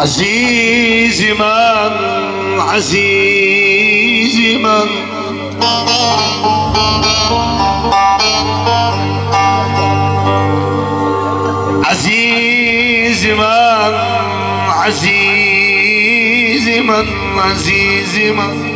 عزيزي من عزيزي من عزيزي من عزيزي من عزيزي من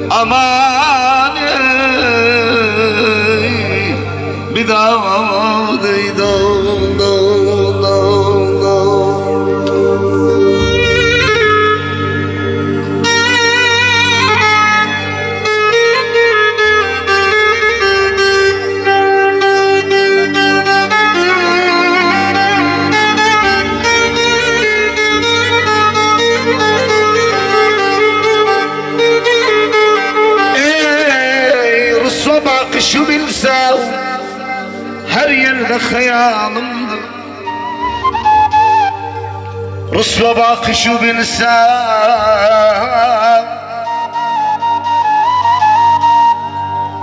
aman bir daha şu bilsem her yerde hayalımdır. Rusla bakışı bilsem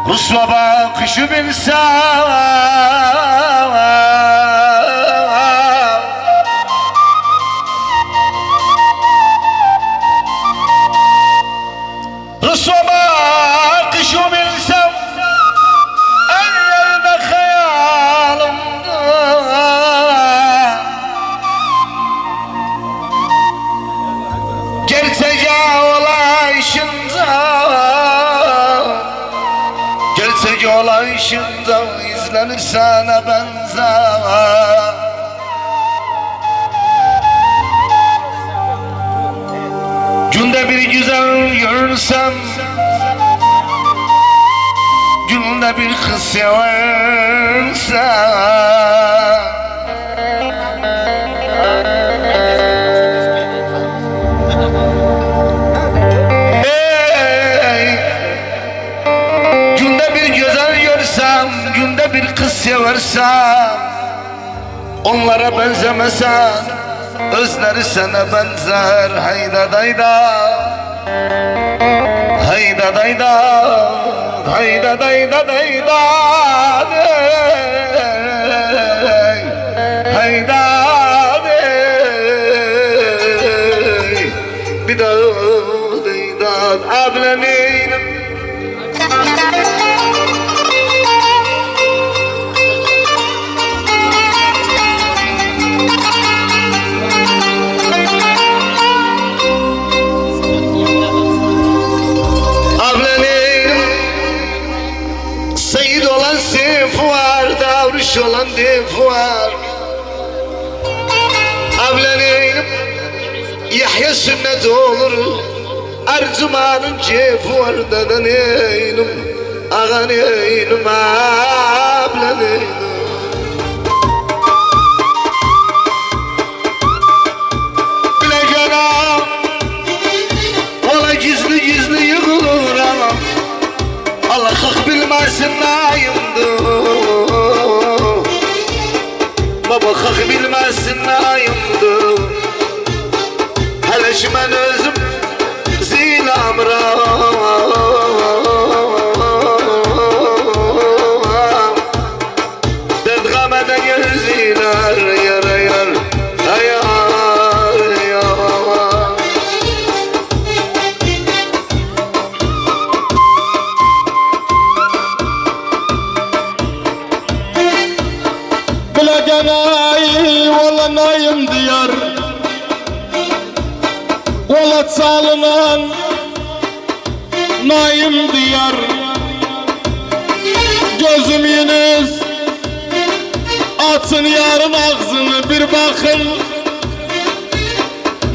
Rusla bakışı bilsem Rusla bakışı bilsem gerçek olayışında izlenir sana benzer. Günde bir güzel görürsem, günde bir kız seversem, günde bir kız seversen, onlara benzemesen, özleri sana benzer. Hayda dayda, hayda dayda, hayda dayda dayda, hayda bir daha dayda ablaneyim. Davruş olan def var. Evleneyim Yahya sünnet olur. Erzuman'ın cefi var. Dedeneyim ağaneyim evleneyim. Bileceğim ola gizli gizli yıkılır anam. Allah hak bilmesin nayımdır. Baba hak bilmesin nayımdır. Hele şimen özüm zilamram. Dedgamede gözler yar yar ayar yar. Bilegenay olanayım diyar, ola çalınan nayım diyar. Gözüm yiniz açın yarın ağzını bir bakın,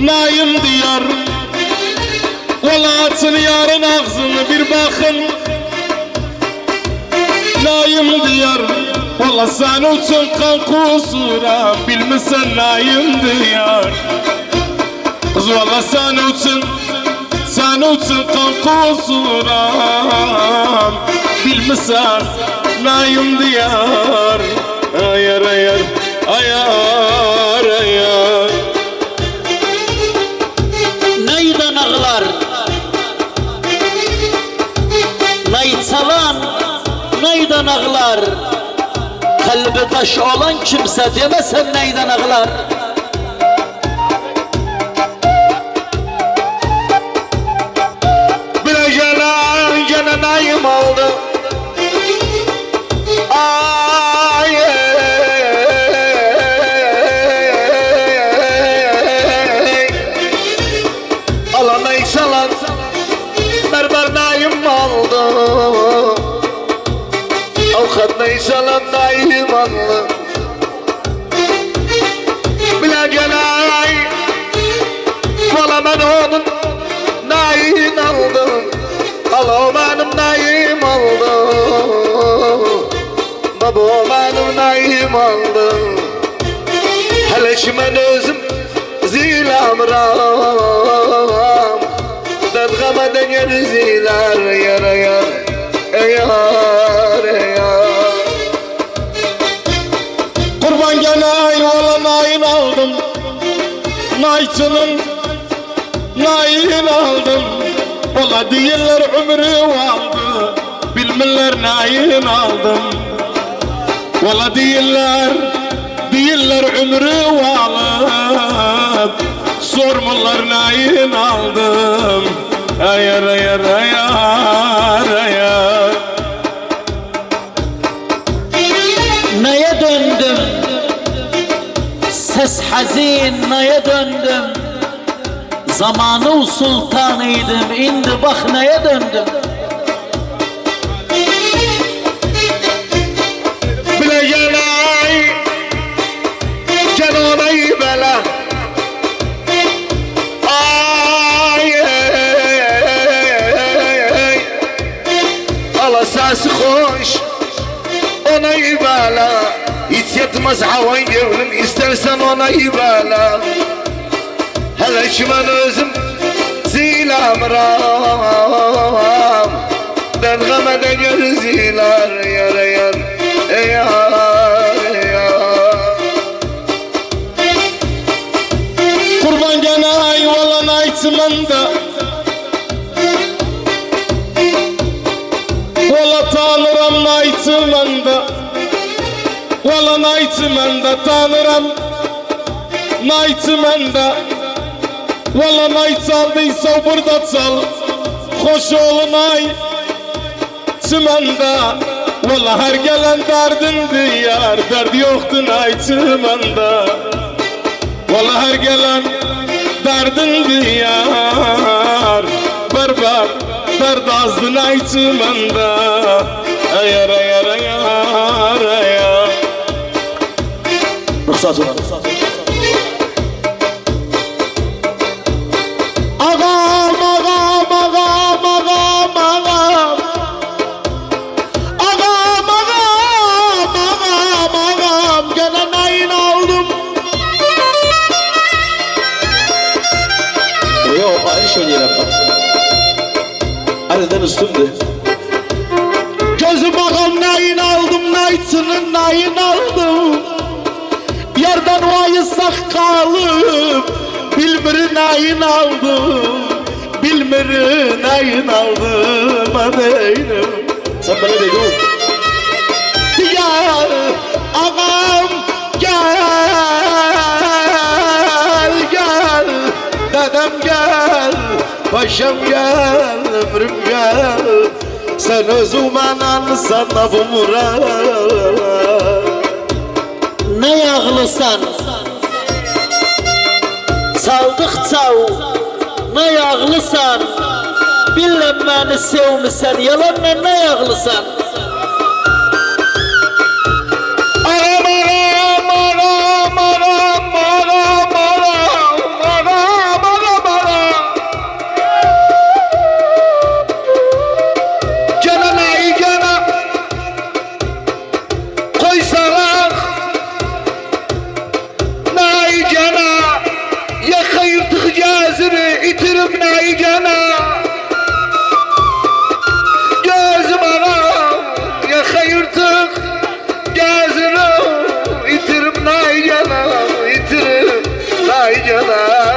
nayım diyar. Ola açın yarın ağzını bir bakın, nayım diyar. Valla sen için kan kusuram, bilmesen neyim diyar. Kız valla sen için kan kusuram, bilmesen neyim diyar. Ayar ayar, ayar ayar. Neyden ağlar? Ney çalan neyden ağlar? Kalbi taş olan kimse demesen neyden ağlar? Bir gene neyim oldu. Ay alan ey salan berber neyim oldu. Avukat ney salan neyim oldu. Bile gene valla ben onun neyim aldım. Allah benim neyim aldım. Baba benim neyim aldım. Hele şimen özüm zilamram. Dedgameden yer zilar yar yar. Yar yar. Kurban gene yola nayin aldım. Nayçının nayin aldım. Valla değiller ömrü aldı. Bilmirler nayin aldım. Valla değiller ömrü alıp sormalar nayin aldım. Ayar ayar ayar ayar. Neye döndüm? Ses hazin neye döndüm? Zamanı sultanıydım, indi bak neye döndüm? Bile gene onayı bela. Ay Allah sesi hoş onayı bela. Hiç yetmez havan gevrim istersen onayı bela. Hele şimen özüm zilamram. Dergameden yer zilar yar yar yar yar. Kurban gene ayvalan aytımanda. Valla tanıram aytımanda. Valla aytımanda tanıram aytımanda. Valla nay çaldıysa burada çal. Hoş olun ay çımanda. Valla her gelen derdin diyar. Derd yoktu nay çımanda. Valla her gelen derdin diyar. Berber derd azdı nay çımanda. Ayar ayar ayar ayar. Ruhsat ulan. Ağam ağam ağam ağam ağam. Ağam ağam ağam ağam. Gene neyin aldım? Yok aynı söyleyeyim bak. Aradan üstümdü. Gözüm ağam neyin aldım? Nayçının neyin aldım? Yerden vayı kalıp bilmiri neyin aldım? Bilmiri neyin aldım? Adeyim. Sen bana dedin. Gel ağam gel gel. Dedem gel. Paşam gel. Ömrüm gel. Sen özümen alsan bu murat. Ne yağlısan? Çaldıkça ne yağlısan? Bilmem beni sevmişsen, yalanla ne yağlısan? Aram aram aram aram aram aram aram aram aram. Gene ney gene. Koy salak Naicana ya kayırtık cazını itirip naicana Gözüm ağam ya kayırtık cazını itirip naicana itirip naicana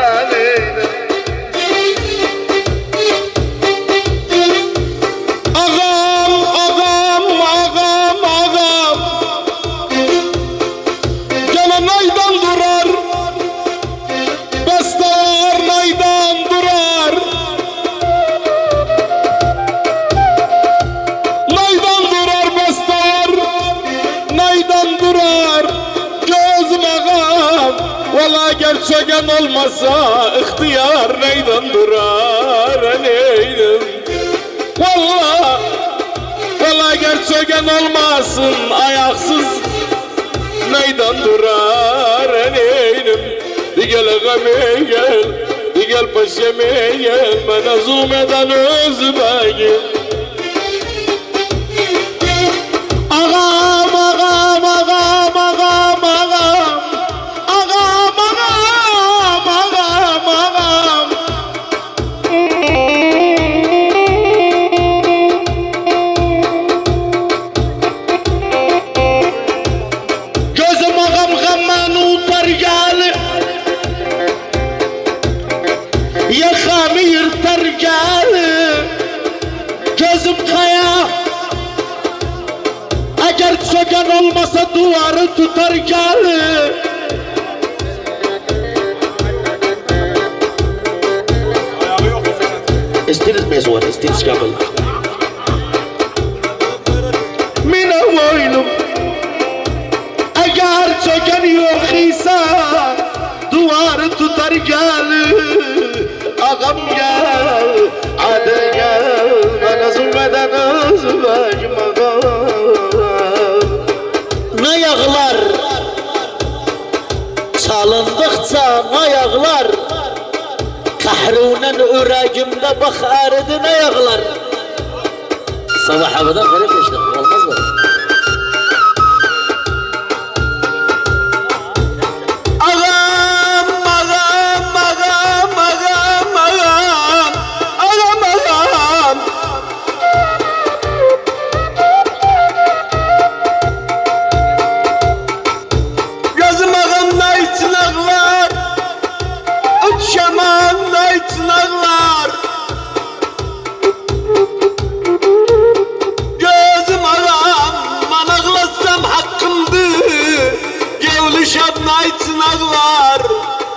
Valla gerçekten olmasa ihtiyar neyden durar neydim Valla gerçekten olmasın ayaksız neyden durar neydim Digel ağame gel, digel paşeme gel Bana zulmeden özüme gel Ağam ağam ağam ağam ağam Ya hamir tergali Gözüm kaya Eğer çöken olmasa duvarı tutar gali استيرز ميزور استيرز قبل Mina boynum Eğer çöken yok ise Duvarı tutar gali Ağam gel, adil gel Bana zulmeden özbacım ağam Ne yağlar Çalındıkça ne yağlar Kahrunen üregimde bak eridi ne yağlar Sabah havadan garip işte olmaz mı?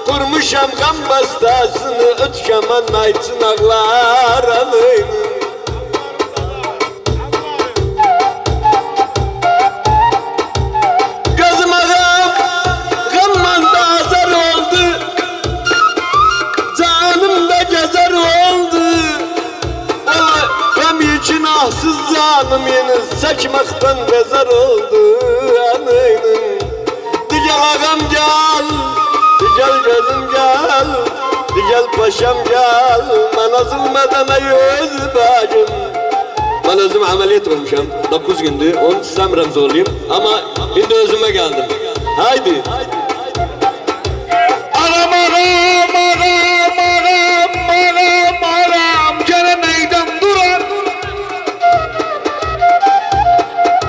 Kurmuşam gam bastasını ötkemen aytınaklar anayım Gözüm ağam gamman da azar oldu Canım da gezer oldu Vallahi gam için ahsız canım yeni çekmekten bezer oldu anayım Digel ağam gel Gel gözüm gel, gel paşam gel Bana zulmeden ey özbacım Ben özüm ameliyat olmuşam 9 gündü, onu sizem remzi olayım Ama şimdi özüme geldim Haydi Ağam ağam ağam ağam ağam ağam Gene meydan durar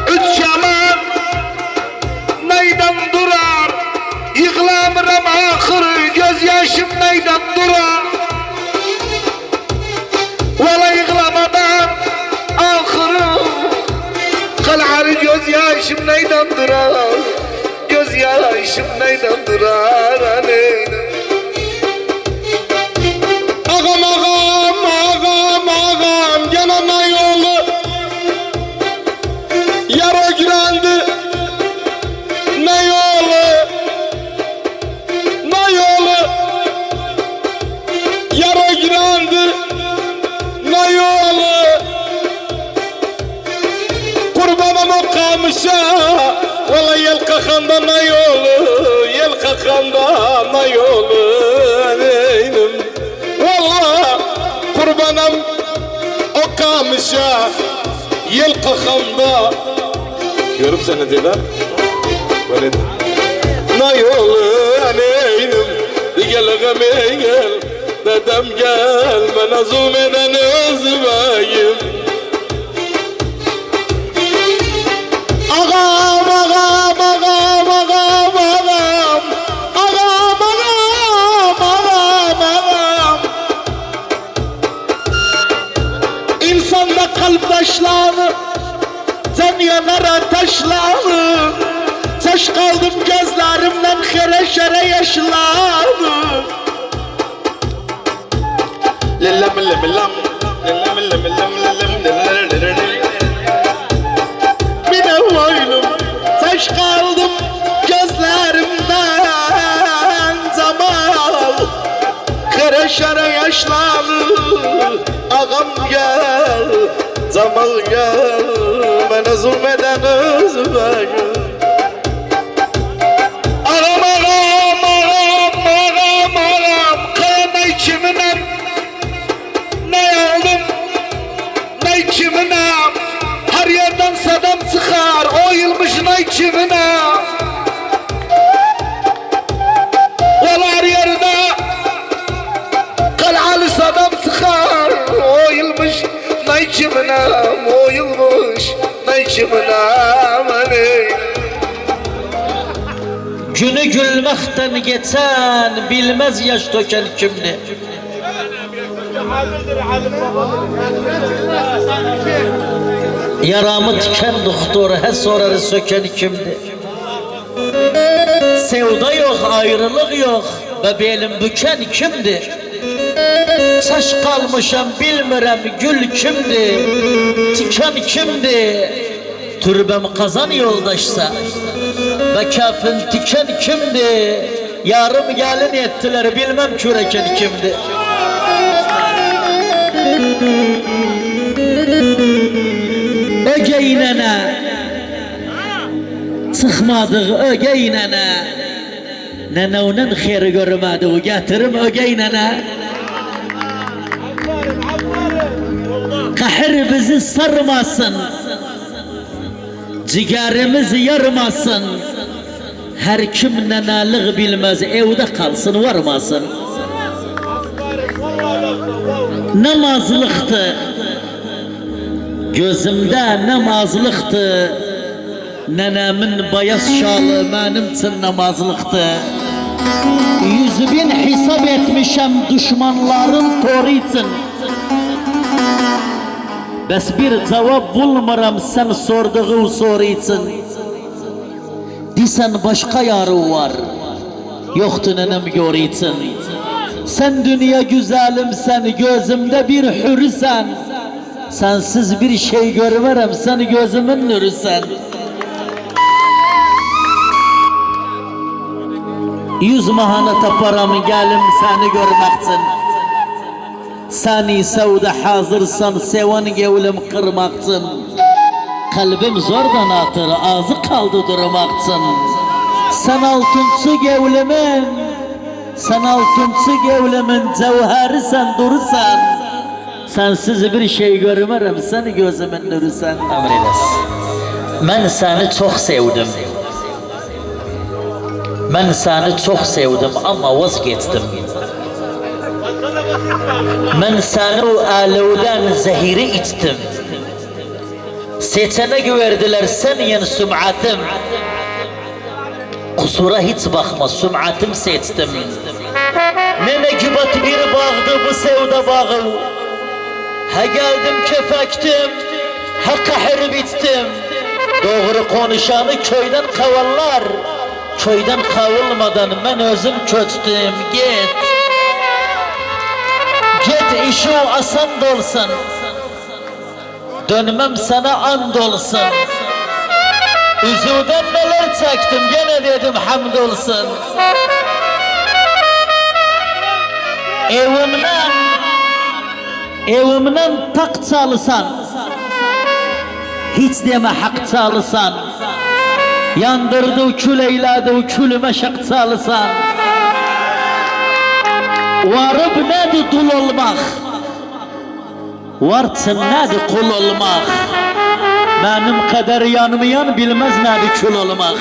Üç şaman Meydan durar Yıkılamıram ahırı gözyaşım meydan durar Valla yıkılamadan ahırı Kalharı gözyaşım meydan durar Gözyaşım meydan durar Ağam ağam ağam ağam gene ne yolu Yara girendi Ne yolu Yara girendi Ne yolu Kurbanım o kamışa Valla yel kakanda ne yolu Yel kakanda ne yolu Valla kurbanım o kamışa Yel kakanda Görüp seni dedi Böyle ne yolu aneynim gel ağam gel dedem gel bana zulmeden özümayım Ağam ağam ağam ağam ağam Ağam ağam ağam ağam İnsanda kalp taşlanır Can yanar ateşlanır Taş kaldım gözlerimden xere şere yaşlanır Lillam lillam lillam lillam lillam lillam Bir de boynum taş kaldım gözlerimden Zamal xere şere yaşlanır Ağam gel Zamal gel Bana zulmeden özüme gel Ağam ağam ağam ağam ağam Kayana içiminem Ne aldım Ne içiminem Her yerden sadam çıkar O yılmış ne içiminem Valla her yerde Kalali sadam çıkar O yılmış ne içiminem O yılmış ne içiminem Günü gülmekten geçen bilmez yaş döken kimdi? Yaramı tiken doktor he sorarı söken kimdi? Sevda yok ayrılık yok ve belim büken kimdi? Saç kalmışam bilmirem gül kimdi? Tiken kimdi? Türbem kazan yoldaşsa ve kafin tiken kimdi? Yarım gelin ettiler bilmem küreken kimdi? Ögeynene çıkmadık ögeynene Nenevnin xeri görmedik getirim ögeynene Kahir bizi sarmasın Ciğerimiz yarmasın Her kim nenelik bilmez evde kalsın varmasın Namazlıktı Gözümde namazlıktı Nenemin bayaz şalı benim için namazlıktı 100.000 hesap etmişem düşmanların toru için Bes bir cevap bulmuram sen sorduğun soru için Disen başka yarı var Yoktu nenem gör için Sen dünya güzelim sen gözümde bir hürüsen Sensiz bir şey görmerem sen gözümün nürüsen 100 mahana taparam gelim seni görmektin Seni sevde hazırsan seven gevlim kırmaktın Kalbim zordan atır ağzı kaldı durmaktın Sen altınçı gevlimin Sen altınçı gevlimin cevheri sen durursan Sensiz bir şey görmerem seni gözümün nürüsen Emreylesin Ben seni çok sevdim Ben seni çok sevdim ama vazgeçtim Ben seni o alevden zehiri içtim Seçenek verdiler senin süm'atim Kusura hiç bakma süm'atim seçtim Ne nekübat bir bağdı bu sevda bağı Ha geldim kefektim Ha kahır bittim Doğru konuşanı köyden kavallar Köyden kavulmadan ben özüm köçtüm Git Git işi o asan dolsun Dönmem sana and olsun Üzüden neler çektim gene dedim hamd olsun Evimden tak çalısan Hiç deme hak çalısan Yandırdı kül eyledi külüme şak çalısan Varıp nedir dul olmak Varsın nedir kul olmak Benim kadar yanmayan bilmez nedir kül olmak